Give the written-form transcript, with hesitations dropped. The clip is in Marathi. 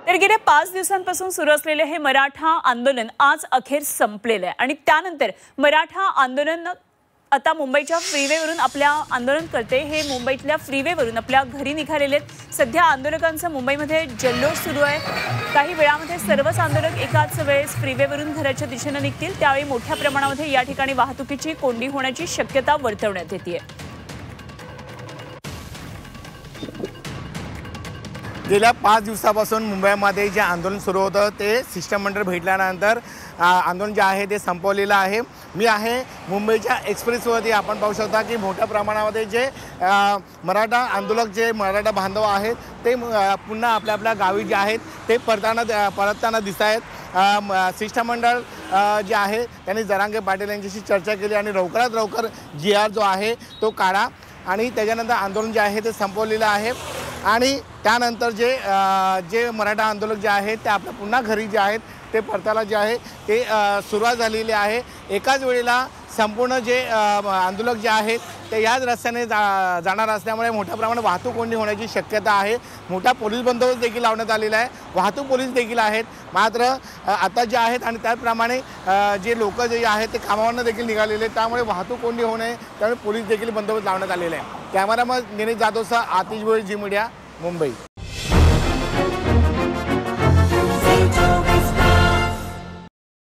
तर गेल्या 5 दिवसांपासून सुरू असलेले हे मराठा आंदोलन आज अखेर संपलेले आहे आणि त्यानंतर मराठा आंदोलन आता मुंबईच्या फ्रीवेवरून आपल्या आंदोलनकर्ते हे मुंबईतल्या फ्रीवेवरून आपल्या घरी निघालेले आहेत। सध्या आंदोलकांचा मुंबईमध्ये जल्लोष सुरू आहे। काही वेळामध्ये सर्वच आंदोलक एकाच वेळेस फ्रीवेवरून घराच्या दिशेने निघतील, त्यावेळी मोठ्या प्रमाणामध्ये या ठिकाणी वाहतुकीची कोंडी होण्याची शक्यता वर्तवण्यात येते। गेल्या 5 दिवसापासून मुंबईमध्ये जे आंदोलन सुरू होतं ते शिष्टमंडळ भेटल्यानंतर आंदोलन जे आहे ते संपवलेलं आहे। मी आहे मुंबईच्या एक्सप्रेसवरती, आपण पाहू शकता की मोठ्या प्रमाणामध्ये जे मराठा आंदोलक जे मराठा बांधव आहेत ते पुन्हा आपल्या आपल्या गावी जे आहेत ते परतताना दिसत आहेत। शिष्टमंडळ जे आहे त्यांनी जरांगे पाटील यांच्याशी चर्चा केली आणि लवकरात लवकर GR जो आहे तो काढा आणि त्याच्यानंतर आंदोलन जे आहे ते संपवलेलं आहे। आणि त्यानंतर जे मराठा आंदोलक जे आहेत ते आपल्या पुन्हा घरी जे आहेत ते परतायला जे आहे ते सुरुवात झालेली आहे। एकाच वेळेला संपूर्ण जे आंदोलक जे आहेत ते याच रस्त्याने जाणार असल्यामुळे मोठ्या प्रमाणात वाहतूक कोंडी होण्याची शक्यता आहे। मोठा पोलीस बंदोबस्त देखील लावण्यात आलेला आहे, वाहतूक पोलीस देखील आहेत। मात्र आता जे आहेत आणि त्याचप्रमाणे जे लोक जे आहेत ते कामावरनं देखील निघालेले आहेत, त्यामुळे वाहतूक कोंडी होऊ नये त्यामुळे पोलीस देखील बंदोबस्त लावण्यात आलेला आहे। कॅमेरामन निलेश जाधवसह आतिश भोईर, झी मीडिया, मुंबई।